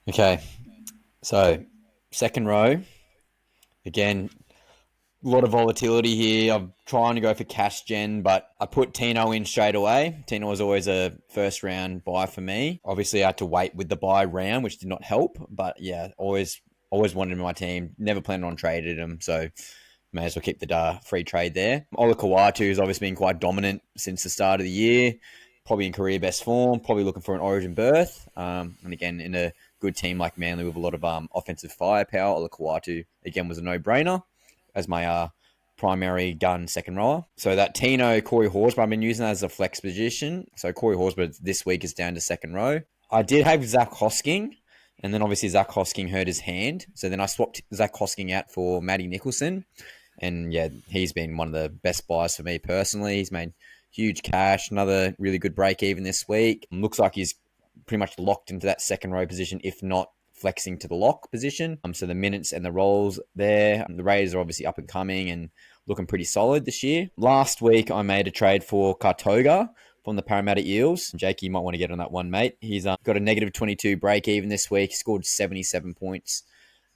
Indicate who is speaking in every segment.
Speaker 1: Okay, so second row, again, a lot of volatility here. I'm trying to go for cash gen, but I put Tino in straight away. Tino was always a first round buy for me. Obviously, I had to wait with the buy round, which did not help. But yeah, always wanted him in my team. Never planned on trading him, so may as well keep the free trade there. Ola Kawatu has obviously been quite dominant since the start of the year. Probably in career best form. Probably looking for an origin berth. And again, in a good team like Manly with a lot of offensive firepower, Ola Kawatu again was a no-brainer as my primary gun second rower. So that Tino, Corey Horsburgh, I've been using that as a flex position. So Corey Horsburgh this week is down to second row. I did have Zach Hosking, and then obviously Zach Hosking hurt his hand. So then I swapped Zach Hosking out for Matty Nicholson. And yeah, he's been one of the best buys for me personally. He's made huge cash, another really good break even this week. Looks like he's pretty much locked into that second row position, if not flexing to the lock position. So the minutes and the roles there. The Raiders are obviously up and coming and looking pretty solid this year. Last week, I made a trade for Kartoga from the Parramatta Eels. Jake, you might want to get on that one, mate. He's got a negative 22 break even this week. He scored 77 points.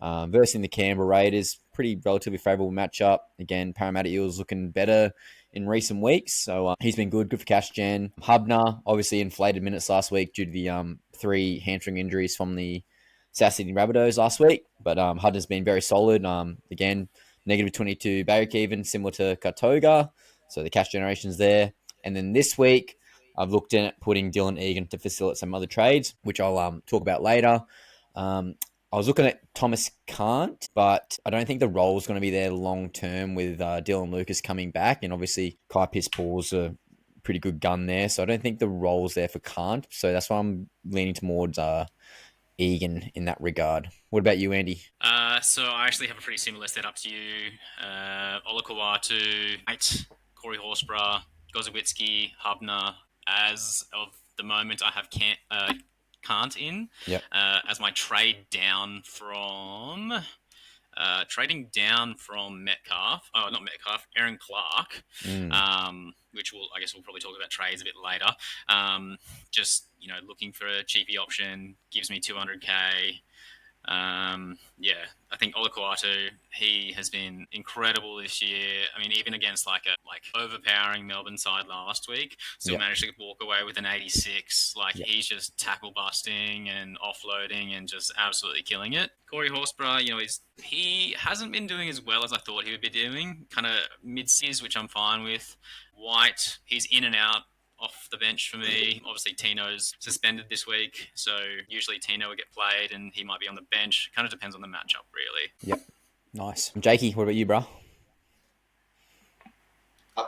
Speaker 1: Versus the Canberra Raiders, pretty relatively favourable matchup. Again, Parramatta Eels looking better in recent weeks, so he's been good for cash gen. Hubner obviously inflated minutes last week due to the 3 hamstring injuries from the South Sydney Rabbitohs last week, but Hubner's been very solid. Again, negative 22 break even, similar to Kartoga, so the cash generation's there. And then this week, I've looked at putting Dylan Egan to facilitate some other trades, which I'll talk about later. I was looking at Thomas Kant, but I don't think the role is going to be there long term with Dylan Lucas coming back. And obviously, Kai Piss-Paul's a pretty good gun there. So I don't think the role's there for Kant. So that's why I'm leaning towards Egan in that regard. What about you, Andy?
Speaker 2: So I actually have a pretty similar setup to you. Ola Kawatu, Corey Horsburgh, Gozowitzki, Hubner. As of the moment, I have Kant in
Speaker 1: Yep.
Speaker 2: as my trade down from trading down from Metcalf. Oh, not Metcalf, Aaron Clark.
Speaker 1: Mm.
Speaker 2: Which I guess we'll probably talk about trades a bit later. Just looking for a cheapy option, gives me 200k. Yeah, I think Olakuatu, he has been incredible this year. I mean, even against like overpowering Melbourne side last week, still
Speaker 1: Yep.
Speaker 2: managed to walk away with an 86. Like
Speaker 1: Yep.
Speaker 2: he's just tackle busting and offloading and just absolutely killing it. Corey Horsburgh, he hasn't been doing as well as I thought he would be doing. Kind of mid-seas, which I'm fine with. White, he's in and out off the bench for me. Obviously, Tino's suspended this week, so usually Tino would get played and he might be on the bench. Kind of depends on the matchup, really.
Speaker 1: Yep. Nice. Jakey, what about you, bro?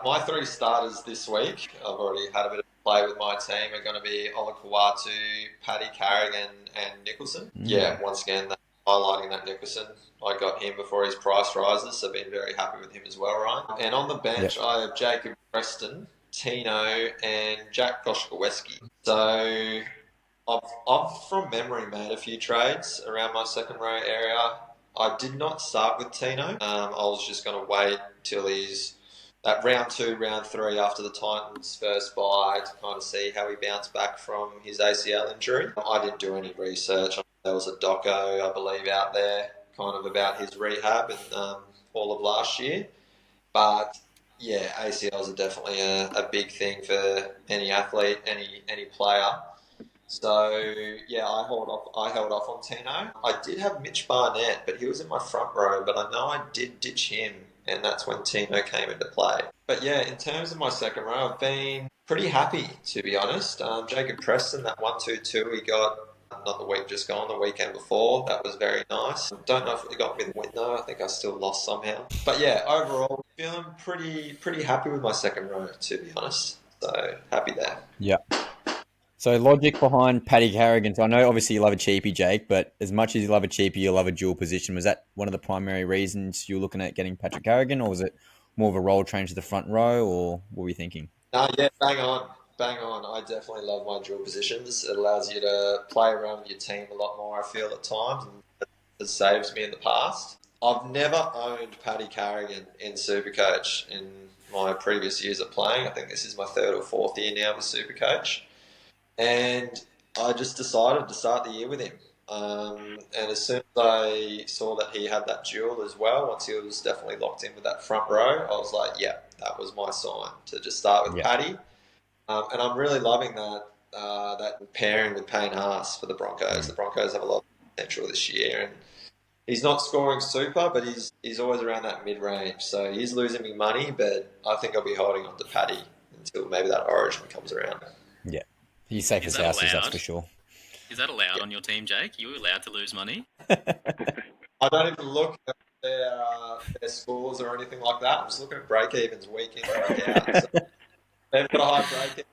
Speaker 3: My 3 starters this week, I've already had a bit of play with my team, are going to be Olakawatu, Paddy Carrigan, and Nicholson. Yeah, once again, highlighting that Nicholson. I got him before his price rises, so been very happy with him as well, Ryan. And on the bench, I have Jacob Preston, Tino, and Jack Goshkoweski. So I've from memory made a few trades around my second row area. I did not start with Tino. I was just going to wait till he's at round 2, round 3 after the Titans' first bye to kind of see how he bounced back from his ACL injury. I didn't do any research. There was a doco, I believe, out there kind of about his rehab and all of last year. But yeah, ACLs are definitely a big thing for any athlete, any player. So yeah, I held off on Tino. I did have Mitch Barnett, but he was in my front row. But I know I did ditch him, and that's when Tino came into play. But yeah, in terms of my second row, I've been pretty happy, to be honest. Jacob Preston, that 1-2-2 he got, not the week just gone, the weekend before, that was very nice. Don't know if it got me the win though. I think I still lost somehow. But yeah, overall, feeling pretty happy with my second row, to be honest. So happy there.
Speaker 1: Yeah. So logic behind Paddy Carrigan. So I know obviously you love a cheapie, Jake, but as much as you love a cheapie, you love a dual position. Was that one of the primary reasons you were looking at getting Patrick Carrigan, or was it more of a role change to the front row, or what were you thinking?
Speaker 3: No, yeah, bang on. Bang on. I definitely love my dual positions. It allows you to play around with your team a lot more, I feel, at times, and it saves me in the past. I've never owned Paddy Carrigan in Supercoach in my previous years of playing. I think this is my 3rd or 4th year now with Supercoach. And I just decided to start the year with him. And as soon as I saw that he had that dual as well, once he was definitely locked in with that front row, I was like, yeah, that was my sign to just start with
Speaker 1: Yeah.
Speaker 3: Paddy. And I'm really loving that pairing with Payne Haas for the Broncos. The Broncos have a lot of potential this year, and he's not scoring super, but he's always around that mid range. So he's losing me money, but I think I'll be holding on to Paddy until maybe that Origin comes around.
Speaker 1: Yeah. He's safe
Speaker 2: Is
Speaker 1: as
Speaker 2: that
Speaker 1: houses, that's
Speaker 2: allowed?
Speaker 1: for sure.
Speaker 2: Is that allowed on your team, Jake? You allowed to lose money?
Speaker 3: I don't even look at their scores or anything like that. I'm just looking at break evens week in, week out. So they've got a high break even.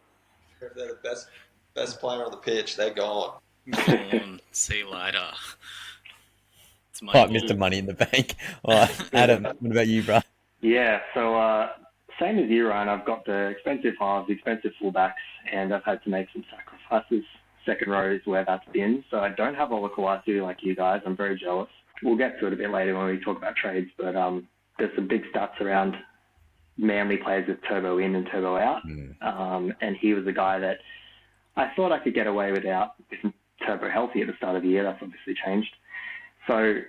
Speaker 3: If they're the best player on the pitch, they're gone.
Speaker 2: Gone. See you later. It's
Speaker 1: Oh,
Speaker 2: money.
Speaker 1: Mr. Money in the Bank. All right, Adam, what about you, bro?
Speaker 4: Yeah, so same as you, Ryan. I've got the expensive halves, expensive fullbacks, and I've had to make some sacrifices. Second row is where that's been. So I don't have Olakawatu like you guys. I'm very jealous. We'll get to it a bit later when we talk about trades, but there's some big stats around Manly players with turbo in and turbo out. And he was a guy that I thought I could get away without with turbo healthy at the start of the year. That's obviously changed. So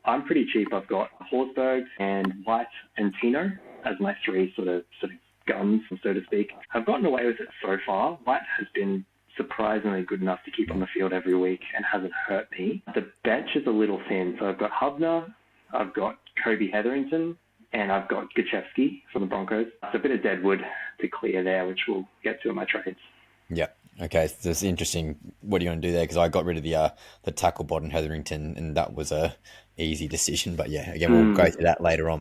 Speaker 4: I'm pretty cheap. I've got Horsberg and White and Tino as my three sort of guns, so to speak. I've gotten away with it so far. White has been surprisingly good enough to keep on the field every week and hasn't hurt me. The bench is a little thin. So I've got Hubner, I've got Kobe Hetherington, and I've got Gachewski from the Broncos. It's a bit of deadwood to clear there, which we'll get to in my trades.
Speaker 1: Yeah. Okay, so it's interesting. What do you want to do there? Because I got rid of the tackle bot and Hetherington, and that was a easy decision. But yeah, again, we'll go through that later on.